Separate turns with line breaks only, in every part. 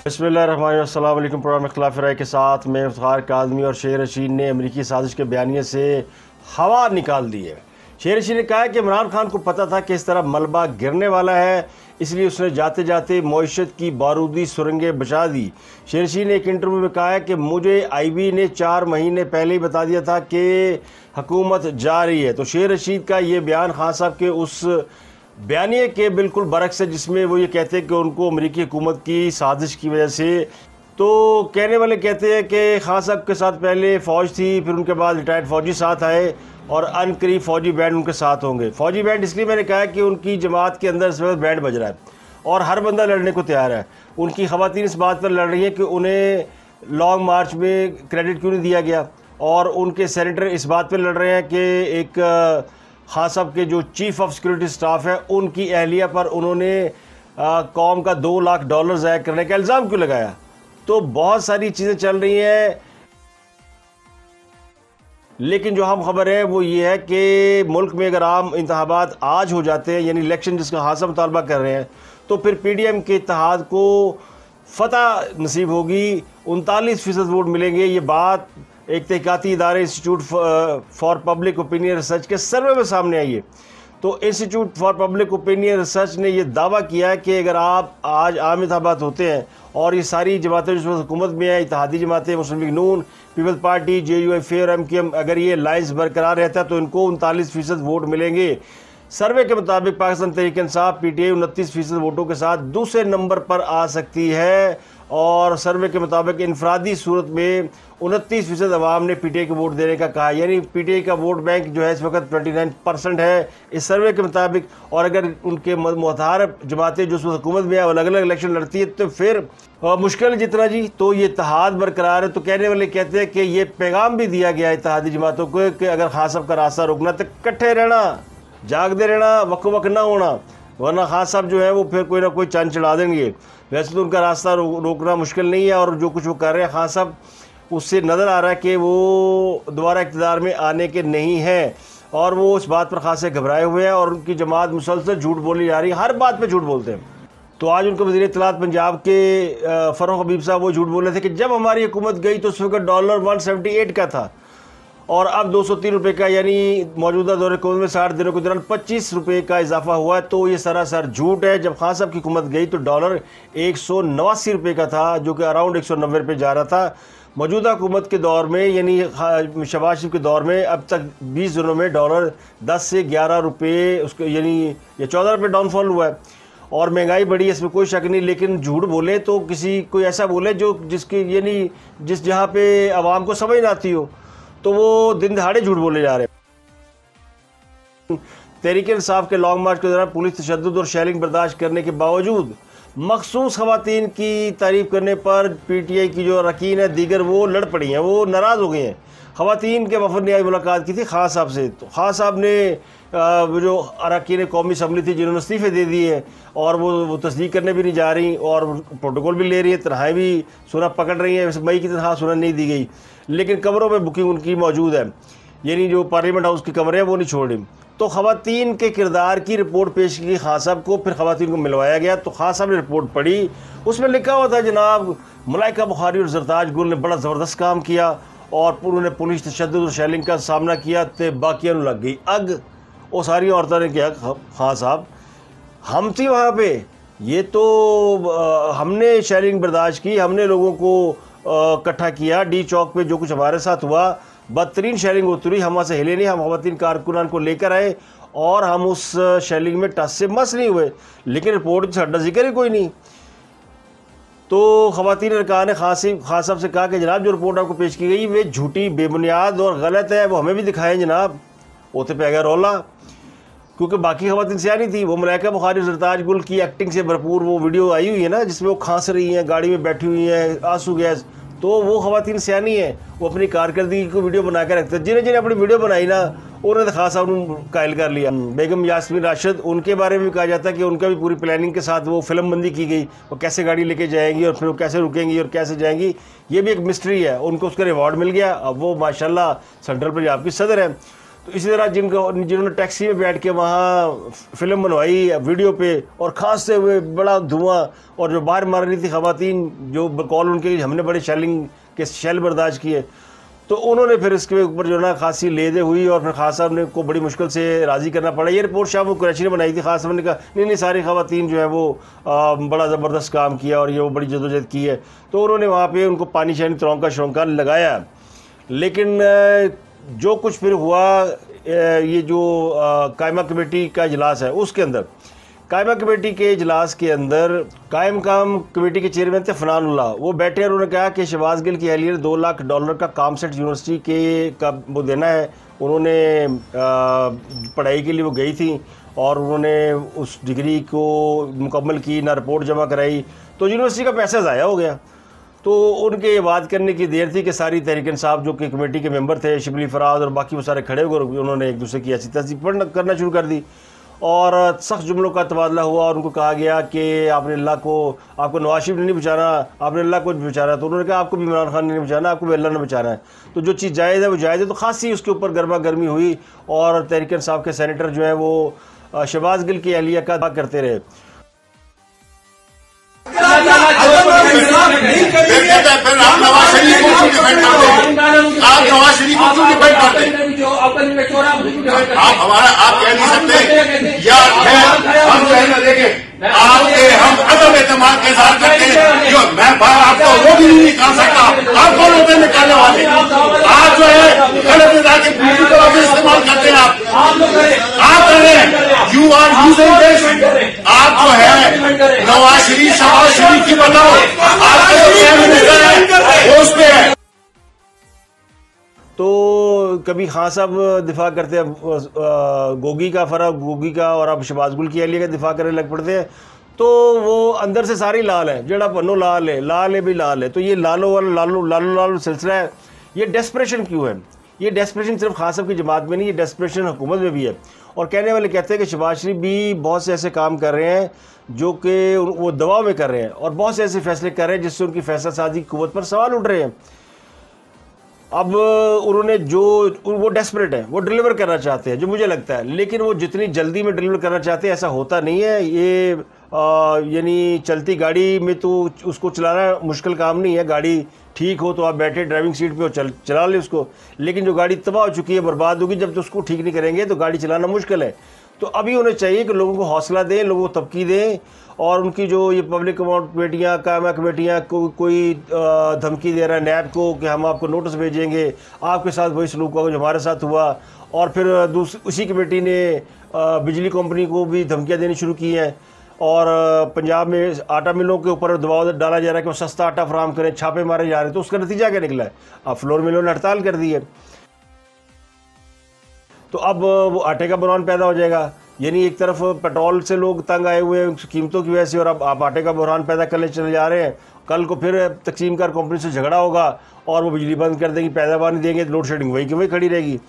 बिस्मिल्लाहिर्रहमानिर्रहीम। अस्सलाम वालेकुम। प्रोग्राम इख्तिलाफ राय के साथ मैं इफ्तिखार काज़मी और शेर रशीद ने अमरीकी साजिश के बयानिए से हवा निकाल दी है। शेर रशीद ने कहा कि इमरान खान को पता था कि इस तरह मलबा गिरने वाला है, इसलिए उसने जाते जाते मईशत की बारूदी सुरंगें बचा दी। शेर रशीद ने एक इंटरव्यू में कहा है कि मुझे IB ने 4 महीने पहले ही बता दिया था कि हुकूमत जा रही है। तो शेर रशीद का ये बयान खान साहब के उस बयानिए के बिल्कुल बरक्स है जिसमें वो ये कहते हैं कि उनको अमरीकी हुकूमत की साजिश की वजह से, तो कहने वाले कहते हैं कि खान साहब के साथ पहले फ़ौज थी, फिर उनके बाद रिटायर्ड फ़ौजी साथ आए और अनकरीब फ़ौजी बैंड उनके साथ होंगे। फ़ौजी बैंड इसलिए मैंने कहा कि उनकी जमात के अंदर इस वक्त बैंड बज रहा है और हर बंदा लड़ने को तैयार है। उनकी ख़वातीन इस बात पर लड़ रही हैं कि उन्हें लॉन्ग मार्च में क्रेडिट क्यों नहीं दिया गया, और उनके सेनेटर इस बात पर लड़ रहे हैं कि एक खान साहब के जो चीफ ऑफ सिक्योरिटी स्टाफ है उनकी अहलिया पर उन्होंने कौम का $2 लाख ज़ाया करने का इल्ज़ाम क्यों लगाया। तो बहुत सारी चीज़ें चल रही हैं, लेकिन जो हम खबर है वो ये है कि मुल्क में अगर आम इंतखाबात आज हो जाते हैं, यानी इलेक्शन जिसका खासा मुतालबा कर रहे हैं, तो फिर PDM के इत्तेहाद को फतह नसीब होगी, 39% वोट मिलेंगे। ये बात एक तहकीकाती इदारे institute for public opinion research के सर्वे में सामने आई है। तो institute for public opinion research ने यह दावा किया है कि अगर आप आज आम इंतखाबात होते हैं और ये सारी जमातें जिसमें हुकूमत में है, इत्तेहादी जमातें, मुस्लिम लीग नून, पीपल्स पार्टी, JUIF और MQM, अगर ये लाइन्स बरकरार रहता है तो इनको 39% वोट मिलेंगे। सर्वे के मुताबिक पाकिस्तान तहरीक-ए-इंसाफ PTI 29% वोटों के साथ दूसरे नंबर पर आ सकती है, और सर्वे के मुताबिक इनफरादी सूरत में 29% अवाम ने PTI को वोट देने का कहा, यानी PTI का वोट बैंक जो है इस वक्त 29% है इस सर्वे के मुताबिक। और अगर उनके मुताहर जमातें जो हुकूमत में अलग अलग इलेक्शन लड़ती है तो फिर मुश्किल जितना जी, तो ये इत्तेहाद बरकरार है। तो कहने वाले कहते हैं कि ये पैगाम भी दिया गया इत्तेहादी जमातों को कि अगर खान साहब का रास्ता रोकना तो इकट्ठे रहना, जागते रहना, वक वक ना होना, वरना खान साहब जो है वो फिर कोई ना कोई चंद चढ़ा देंगे। वैसे तो उनका रास्ता रोकना मुश्किल नहीं है, और जो कुछ वो कर रहे हैं खान साहब, उससे नज़र आ रहा है कि वो दोबारा इक़्तिदार में आने के नहीं हैं, और वो इस बात पर खासे घबराए हुए हैं, और उनकी जमात मुसलसल झूठ बोली जा रही है, हर बात पे झूठ बोलते हैं। तो आज उनके वज़ीर इत्तलात पंजाब के फ़ारूक हबीब साहब वो झूठ बोल रहे थे कि जब हमारी हुकूमत गई तो उस वक्त डॉलर 178 का था और अब 203 रुपये का, यानी मौजूदा दौरे हुकूमत में 60 दिनों के दौरान 25 रुपये का इजाफा हुआ है। तो ये सरासर झूठ है। जब खान साहब की हुकूमत गई तो डॉलर 189 रुपये का था, जो कि अराउंड 190 रुपये जा रहा था। मौजूदा हुकूमत के दौर में, यानी शहबाज शरीफ के दौर में, अब तक 20 दिनों में डॉलर 10 से 11 रुपये उसके, यानी ये 14 रुपये डाउनफॉल हुआ है, और महंगाई बढ़ी है, इसमें कोई शक नहीं। लेकिन झूठ बोले तो किसी कोई ऐसा बोले जो जिसकी, यानी जिस जहाँ पे आवाम को समझ ना आती हो, तो वो दिन दहाड़े झूठ बोले जा रहे हैं। तहरीक-ए-इंसाफ के लॉन्ग मार्च के दौरान पुलिस तशद्दुद और शेलिंग बर्दाश्त करने के बावजूद मखसूस खवातीन की तारीफ करने पर PTI की जो अरकान है दीगर वो लड़ पड़ी हैं, वो नाराज़ हो गए हैं। खवातीन के वफद ने आई मुलाकात की थी खान साहब से, तो खान साहब ने जो अरकान कौमी असम्बली थी जिन्होंने इस्तीफ़े दे दिए और वो तस्दीक करने भी नहीं जा रही और प्रोटोकॉल भी ले रही है, तनख्वाहें भी सुना पकड़ रही हैं। मई की तनख्वाह सुना नहीं दी गई, लेकिन कमरों में बुकिंग उनकी मौजूद है, यानी जो पार्लियामेंट हाउस के कमरे हैं वो नहीं छोड़ रही। तो खवातीन के किरदार की रिपोर्ट पेश की खान साहब को, फिर खवातीन को मिलवाया गया। तो खान साहब ने रिपोर्ट पढ़ी, उसमें लिखा हुआ था जनाब मलाइका बुखारी और जरताज गुल ने बड़ा ज़बरदस्त काम किया और उन्होंने पुलिस तशद्दुद और शेलिंग का सामना किया, तो बाकियों लग गई अग। वो सारी औरतों ने किया, खान साहब हम थी वहाँ पे, ये तो हमने शेलिंग बर्दाश्त की, हमने लोगों को इकट्ठा किया, डी चौक पे जो कुछ हमारे साथ हुआ, बदतरीन शेलिंग उतरी, हम वहाँ से हिले नहीं, हम खवातीन कारकुनान को लेकर आए और हम उस शेलिंग में टस से मस नहीं हुए, लेकिन रिपोर्ट में जिक्र ही कोई नहीं। तो खवातीन अरकान ने खान साहब से कहा कि जनाब जो रिपोर्ट आपको पेश की गई वे झूठी, बेबुनियाद और गलत है, वो हमें भी दिखाएं जनाब। होते पे गया रौला, क्योंकि बाकी खवातीन सियानी थी। वो मलाइका बुखारी जरताज गुल की एक्टिंग से भरपूर वो वीडियो आई हुई है ना, जिसमें वो खांस रही हैं, गाड़ी में बैठी हुई हैं, आंसू गैस, तो वो खवातीन सियानी है, वो अपनी कारकर्दगी को वीडियो बना कर रखते हैं। जिन्हें जिन्हें अपनी वीडियो बनाई ना, उन्होंने तो खास साहब कायल कर लिया। बेगम यास्मीन राशिद, उनके बारे में भी कहा जाता है कि उनका भी पूरी प्लानिंग के साथ वो फिल्म बंदी की गई, वो कैसे गाड़ी लेके जाएंगी और फिर वो कैसे रुकेंगी और कैसे जाएंगी, ये भी एक मिस्ट्री है। उनको उसका रिवॉर्ड मिल गया, अब वो माशाल्लाह सेंट्रल पंजाब की सदर है। तो इसी तरह जिन्होंने टैक्सी में बैठ के वहाँ फिल्म बनवाई वीडियो पे और खांसते हुए बड़ा धुआं, और जो बाहर मार रही थी ख़वातीन, जो कॉल उनके हमने बड़े शेल बर्दाश्त किए, तो उन्होंने फिर इसके ऊपर जो ना खासी लेदे हुई और फिर खास साहब ने को बड़ी मुश्किल से राज़ी करना पड़ा। ये रिपोर्ट शाह वो कुरैशी ने बनाई थी। खास साहब ने कहा नहीं सारी ख़वातीन जो है वो बड़ा ज़बरदस्त काम किया और ये वो बड़ी जदोजहद की है। तो उन्होंने वहाँ पे उनको पानी शानी तरौंका शरौंका लगाया। लेकिन जो कुछ फिर हुआ, ये जो कायमा कमेटी का इजलास है उसके अंदर, कायमा कमेटी के इजलास के अंदर कायम काम कमेटी के चेयरमैन थे फनानुल्लाह, वो बैठे और उन्होंने कहा कि शहबाज गिल की अहलिया ने $2 लाख का कामसेट यूनिवर्सिटी के का वो देना है। उन्होंने पढ़ाई के लिए वो गई थी और उन्होंने उस डिग्री को मुकम्मल की, ना रिपोर्ट जमा कराई, तो यूनिवर्सिटी का पैसा ज़ाया हो गया। तो उनके ये बात करने की देर थी कि सारी तहरीक इंसाफ जो कि कमेटी के मेंबर थे, शिबली फराज और बाकी वो सारे खड़े हुए, उन्होंने एक दूसरे की ऐसी तस्दीक करना शुरू कर दी और सख्त जुमलों का तबादला हुआ और उनको कहा गया कि आपने अल्लाह को, आपको नवाज शरीफ ने नहीं बचाना, आपने अल्लाह को बचाना। तो उन्होंने कहा आपको भी इमरान खान ने नहीं बचाना, आपको भी अल्लाह ने बचाना है। तो जो चीज़ जायज़ है वो जायज़ है। तो खासी उसके ऊपर गर्मा गर्मी हुई और तहरीक इंसाफ के सेनेटर जो है वो शहबाज गिल की अहलिया का दावा करते रहे।
आप हमारा आप कह नहीं सकते या हम जो है ना देखें आपके हम अदम एतमाद के साथ करते हैं। जो मैं बाहर आपको वो भी नहीं निकाल सकता, आप कौन होते हैं निकालने वाले? आप जो है गलत के पॉलिटिकल ऑफिस इस्तेमाल करते हैं। आप कर रहे हैं, यू आर यूजिंग दिस। आप जो है नवाज शरीफ शहबाज शरीफ की बताओ, आपके जो प्राइम मिनिस्टर है वो उस पे है।
तो कभी खान साहब दिफा करते हैं गोगी का, फ़र्क गोगी का, और अब शहबाज गुल की अहलिया का दिफा करने लग पड़ते हैं। तो वो अंदर से सारी लाल है, जड़ा पन्नो लाल है भी लाल है। तो ये लालो लालो सिलसिला है। ये डेस्परेशन क्यों है? ये डेस्परेशन सिर्फ खान साहब की जमात में नहीं, ये डेस्परेशन हुकूमत में भी है। और कहने वाले कहते हैं कि शहबाज शरीफ भी बहुत से ऐसे काम कर रहे हैं जो कि वो दबाव में कर रहे हैं और बहुत से ऐसे फैसले कर रहे हैं जिससे उनकी फैसला साजी कुव्वत पर सवाल उठ रहे हैं। अब उन्होंने जो वो डेस्परेट है, वो डिलीवर करना चाहते हैं जो मुझे लगता है, लेकिन वो जितनी जल्दी में डिलीवर करना चाहते हैं ऐसा होता नहीं है। ये यानी चलती गाड़ी में तो उसको चलाना मुश्किल काम नहीं है। गाड़ी ठीक हो तो आप बैठे ड्राइविंग सीट पे और चला ले उसको, लेकिन जो गाड़ी तबाह हो चुकी है, बर्बाद होगी, जब तो उसको ठीक नहीं करेंगे तो गाड़ी चलाना मुश्किल है। तो अभी उन्हें चाहिए कि लोगों को हौसला दें, लोगों को तबकी दें और उनकी जो ये पब्लिक अकाउंट कमेटियाँ, कायमा कमेटियाँ को कोई धमकी दे रहा है नैब को कि हम आपको नोटिस भेजेंगे, आपके साथ वही सलूक होगा जो हमारे साथ हुआ। और फिर उसी कमेटी ने बिजली कंपनी को भी धमकियाँ देनी शुरू की हैं और पंजाब में आटा मिलों के ऊपर दबाव डाला जा रहा है कि वो सस्ता आटा फराहम करें, छापे मारे जा रहे हैं। तो उसका नतीजा क्या निकला है? अब फ्लोर मिलों ने हड़ताल कर दी है। तो अब वो आटे का बहरान पैदा हो जाएगा, यानी एक तरफ पेट्रोल से लोग तंग आए हुए हैं कीमतों की वजह से, और अब आप आटे का बहरान पैदा करने चले जा रहे हैं। कल को फिर तकसीमकार कंपनी से झगड़ा होगा और वो बिजली बंद कर देंगी, पैदावार नहीं देंगे, लोड शेडिंग वही की वही खड़ी रहेगी।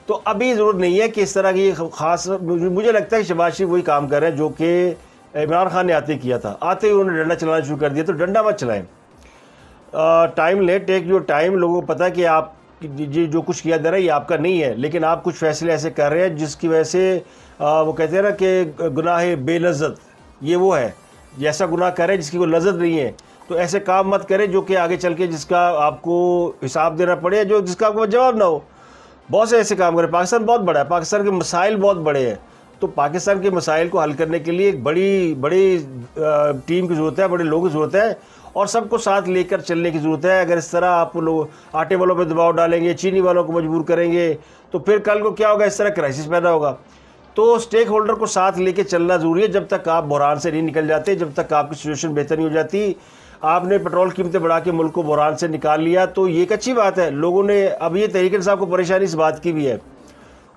तो अभी ज़रूरत नहीं है कि इस तरह की खास, मुझे लगता है कि शहबाज शरीफ वही काम कर रहे हैं जो कि इमरान खान ने आते किया था। आते ही उन्होंने डंडा चलाना शुरू कर दिया। तो डंडा मत चलाएं, टाइम ले, टेक योर टाइम। लोगों को पता है कि आप ये जो कुछ किया जा रहा है ये आपका नहीं है, लेकिन आप कुछ फैसले ऐसे कर रहे हैं जिसकी वजह से वो कहते हैं ना कि गुनाह बेलज़्ज़त, ये वो है जैसा गुनाह कर रहे हैं जिसकी कोई लज़्ज़त नहीं है। तो ऐसे काम मत करें जो कि आगे चल के जिसका आपको हिसाब देना पड़े, जो जिसका आपको जवाब ना हो। बहुत से ऐसे काम करें। पाकिस्तान बहुत बड़ा है, पाकिस्तान के मसाइल बहुत बड़े हैं। तो पाकिस्तान के मसाइल को हल करने के लिए एक बड़ी टीम की ज़रूरत है, बड़े लोगों की ज़रूरत है और सबको साथ लेकर चलने की ज़रूरत है। अगर इस तरह आप लोग आटे वालों पर दबाव डालेंगे, चीनी वालों को मजबूर करेंगे, तो फिर कल को क्या होगा? इस तरह क्राइसिस पैदा होगा। तो स्टेक होल्डर को साथ लेके चलना ज़रूरी है। जब तक आप बहरान से नहीं निकल जाते, जब तक आपकी सिचुएशन बेहतर नहीं हो जाती। आपने पेट्रोल कीमतें बढ़ा के मुल्क को बहरान से निकाल लिया, तो ये एक अच्छी बात है। लोगों ने अब ये तहरीक इंसाफ को परेशानी इस बात की भी है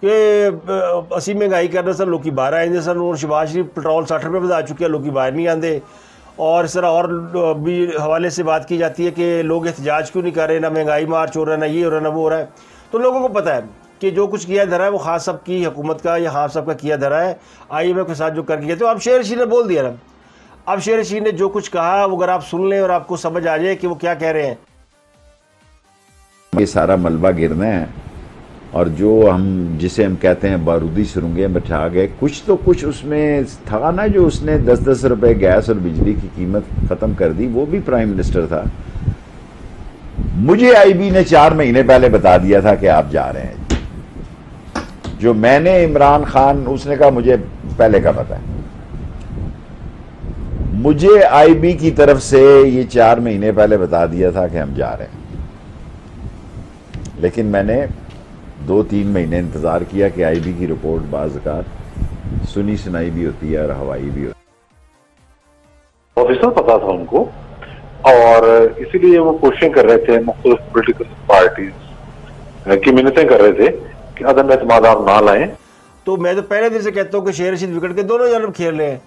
कि असी महंगाई करने से लोग बाहर आएंगे सन, और शहबाज शरीफ पेट्रोल 60 रुपये बता चुके हैं, लोग बाहर नहीं आते। और इस तरह और भी हवाले से बात की जाती है कि लोग एहतजाज क्यों नहीं कर रहे, ना महंगाई मार्च हो रहा है, ना ये हो रहा है, ना वो हो रहा है। तो लोगों को पता है कि जो कुछ किया धरा है वो खास साहब की हुकूमत का या खास साहब का किया धरा है। IMF के साथ जो करके गए, तो अब शेर रशीद ने बोल दिया ना, अब शेर रशीद ने जो कुछ कहा वो अगर आप सुन लें और आपको समझ आ जाए कि वो क्या कह रहे हैं।
ये सारा मलबा गिरना है और जो हम जिसे हम कहते हैं बारूदी सुरंगें बैठा गए, कुछ तो कुछ उसमें था ना, जो उसने 10-10 रुपए गैस और बिजली की कीमत ख़त्म कर दी, वो भी प्राइम मिनिस्टर था। मुझे आईबी ने 4 महीने पहले बता दिया था कि आप जा रहे हैं। जो मैंने इमरान खान, उसने कहा मुझे पहले का पता है। मुझे आईबी की तरफ से ये 4 महीने पहले बता दिया था कि हम जा रहे हैं, लेकिन मैंने 2-3 महीने इंतजार किया कि आईबी की रिपोर्ट बाज़ औक़ात सुनी सुनाई भी होती है और हवाई भी होती है।
ऑफिसर पता था उनको, और इसीलिए वो कोशिशें कर रहे थे, मुख्तलिफ पोलिटिकल पार्टीज की मिन्नतें कर रहे थे कि अदम एतमाद आप ना लाएं।
तो मैं तो पहले दिन से कहता हूँ कि शेर रशीद विकेट के दोनों जानब खेल रहे हैं।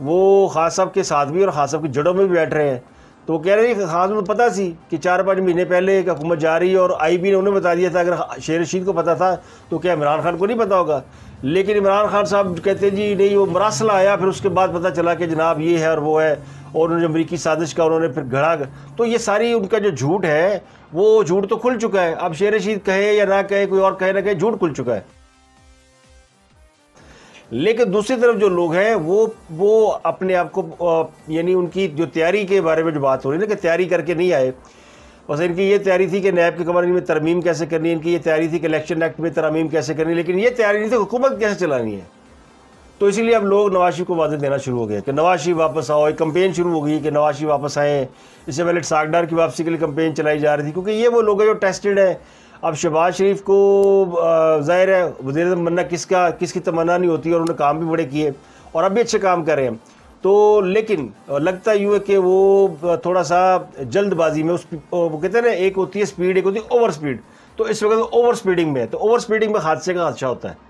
वो खास साहब के साथ भी और खास साहब की जड़ों में भी बैठ रहे हैं। तो वो कह रहे हैं खास को पता सी कि 4-5 महीने पहले एक हुकूमत जा रही है, और आईबी ने उन्हें बता दिया था। अगर शेर रशीद को पता था तो क्या इमरान खान को नहीं पता होगा? लेकिन इमरान खान साहब कहते जी नहीं, वो मरासला आया, फिर उसके बाद पता चला कि जनाब ये है और वो है, और उन्होंने अमरीकी साजिश का उन्होंने फिर घड़ा। तो ये सारी उनका जो झूठ है, वो झूठ तो खुल चुका है। अब शेर रशीद कहे या ना कहे, कोई और कहे ना कहे, झूठ खुल चुका है। लेकिन दूसरी तरफ जो लोग हैं वो अपने आप को, यानी उनकी जो तैयारी के बारे में जो बात हो रही है ना, कि तैयारी करके नहीं आए। बस इनकी ये तैयारी थी कि नैब के कवानीन में तरमीम कैसे करनी है, इनकी ये तैयारी थी कि इलेक्शन एक्ट में तरमीम कैसे करनी है, लेकिन ये तैयारी नहीं थी हुकूमत कैसे चलानी है। तो इसीलिए अब लोग नवाज शरीफ को वादे देना शुरू हो गए कि नवाज शरीफ वापस आओ। एक कंपेन शुरू हो गई कि नवाज शरीफ वापस आए। इससे पहले सागडार की वापसी के लिए कंपेन चलाई जा रही थी, क्योंकि ये वो लोग हैं जो टेस्टेड है। अब शहबाज शरीफ को ज़ाहिर है वज़ीर-ए-आज़म बनना किसकी तमन्ना नहीं होती, और उन्होंने काम भी बड़े किए और अब भी अच्छे काम कर रहे हैं। तो लेकिन लगता यूँ है कि वो थोड़ा सा जल्दबाजी में वो कहते हैं ना, एक होती है स्पीड, एक होती है ओवर स्पीड। तो इस वक्त ओवर स्पीडिंग में है, तो ओवर स्पीडिंग में हादसे का खदशा होता है।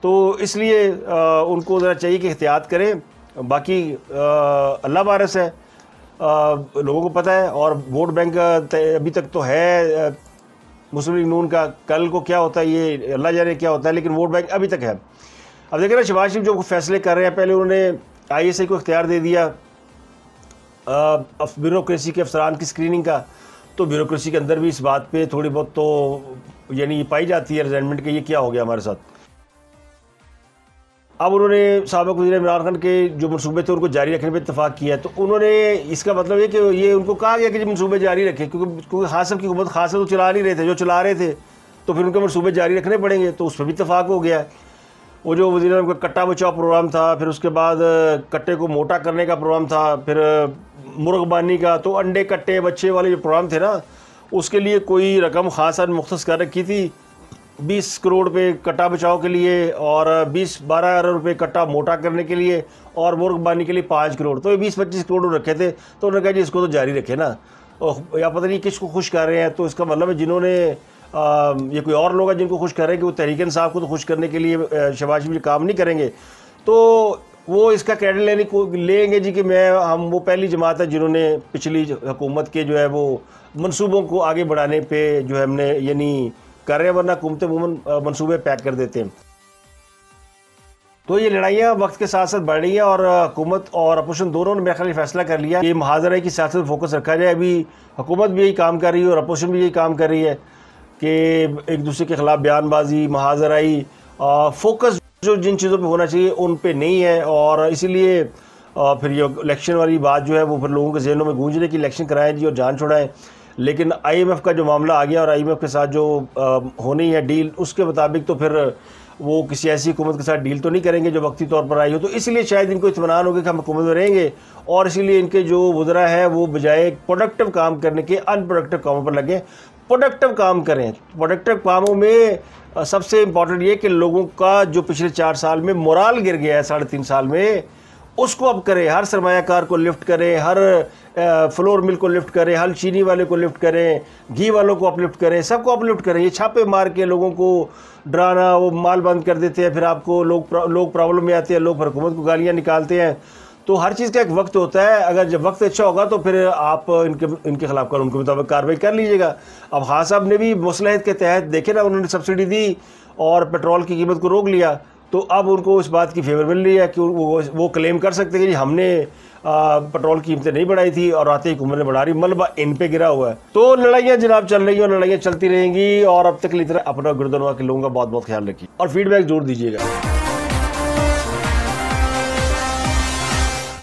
तो इसलिए उनको ज़रा चाहिए कि एहतियात करें। बाकी अल्लाह वारिस है, लोगों को पता है। और वोट बैंक अभी तक तो है मुस्लिम लीग नून का, कल को क्या होता है ये अल्लाह जाने क्या होता है, लेकिन वोट बैंक अभी तक है। अब देखें ना, शहबाज शरीफ जो फैसले कर रहे हैं, पहले उन्होंने ISI को इख्तियार दे दिया ब्यूरोक्रेसी के अफसरान की स्क्रीनिंग का। तो ब्यूरोक्रेसी के अंदर भी इस बात पे थोड़ी बहुत तो यानी पाई जाती है रिजेंटमेंट कि ये क्या हो गया हमारे साथ। अब उन्होंने साबिक़ वज़ीर इमरान खान के जो मनसूबे थे उनको जारी रखने पर इत्तफाक किया है। तो उन्होंने, इसका मतलब ये कि ये उनको कहा गया कि मनसूबे जारी रखें, क्योंकि खास साहब की हुकूमत खास तो चला नहीं रहे थे, जो चला रहे थे तो फिर उनके मनसूबे जारी रखने पड़ेंगे। तो उस पर भी इत्तफाक हो गया। वो जो वज़ीर का कट्टा बचाओ प्रोग्राम था, फिर उसके बाद कट्टे को मोटा करने का प्रोग्राम था, फिर मुर्गबानी का, तो अंडे कट्टे बच्चे वाले जो प्रोग्राम थे ना, उसके लिए कोई रकम खास मुख्तस कर रखी थी 20 करोड़ रुपये कट्टा बचाव के लिए, और 20-12 अरब रुपये कट्टा मोटा करने के लिए, और मुर्गबानी के लिए 5 करोड़। तो ये 20-25 करोड़ रखे थे। तो उन्होंने कहा जी इसको तो जारी रखे ना, या पता नहीं किसको खुश कर रहे हैं। तो इसका मतलब है जिन्होंने ये कोई और लोग हैं जिनको खुश कर रहे हैं कि वो तहरीक इंसाफ को तो खुश करने के लिए शहबाज शरीफ काम नहीं करेंगे, तो वो इसका क्रेडिट लेने को लेंगे जी कि हम वो पहली जमात है जिन्होंने पिछली हुकूमत के जो है वो मनसूबों को आगे बढ़ाने पे जो है हमने यानी कर रहे हैं, वरना हुकूमतें अमूमन मनसूबे पैक कर देते हैं। तो ये लड़ाइयाँ वक्त के साथ साथ बढ़ रही हैं, और हुकूमत और अपोजिशन दोनों ने मेरे ख्याल फैसला कर लिया कि मुहाज़रे की सियासत पर फोकस रखा जाए। अभी हुकूमत भी यही काम कर रही है और अपोजिशन भी यही काम कर रही है कि एक दूसरे के ख़िलाफ़ बयानबाजी, मुहाज़राई, फोकस जो जिन चीज़ों पे होना चाहिए उन पे नहीं है। और इसीलिए फिर ये इलेक्शन वाली बात जो है वो फिर लोगों के जहनों में गूंजने की इलेक्शन कराएं जी और जान छुड़ाएं। लेकिन IMF का जो मामला आ गया और IMF के साथ जो होनी है डील, उसके मुताबिक तो फिर वो किसी ऐसी हुकूमत के साथ डील तो नहीं करेंगे जो वक्ती तौर पर आई हो। तो इसलिए शायद इनको इत्मीनान होगा कि हम हुकूमत में रहेंगे, और इसीलिए इनके जो वज़रा है वो बजाय प्रोडक्टिव काम करने के अनप्रोडक्टिव कामों पर लगे। प्रोडक्टिव काम करें। प्रोडक्टिव कामों में सबसे इम्पॉर्टेंट ये कि लोगों का जो पिछले 4 साल में मोराल गिर गया है 3.5 साल में, उसको अब करें। हर सरमायाकार को लिफ्ट करें, हर फ्लोर मिल को लिफ्ट करें, हर चीनी वाले को लिफ्ट करें, घी वालों को अपलिफ्ट करें, सबको अपलिफ्ट करें। ये छापे मार के लोगों को डराना, वो माल बंद कर देते हैं, फिर आपको लोग प्रॉब्लम में आते हैं, लोग हुकूमत को गालियाँ निकालते हैं। तो हर चीज़ का एक वक्त होता है। अगर जब वक्त अच्छा होगा तो फिर आप इनके खिलाफ कानून के मुताबिक कार्रवाई कर लीजिएगा। अब खान साहब ने भी मसलहत के तहत देखे ना, उन्होंने सब्सिडी दी और पेट्रोल की कीमत को रोक लिया। तो अब उनको इस बात की फेवर मिल रही है कि वो क्लेम कर सकते हैं कि हमने पेट्रोल की कीमतें नहीं बढ़ाई थी और आते ही हुकूमत ने बढ़ा रही, मलबा इन पे गिरा हुआ है। तो लड़ाइयाँ जनाब चल रही हैं और लड़ाइयाँ चलती रहेंगी। और अब तक की तरह अपना गुरुद्वारा के लोगों का बहुत बहुत ख्याल रखिए और फीडबैक जरूर दीजिएगा।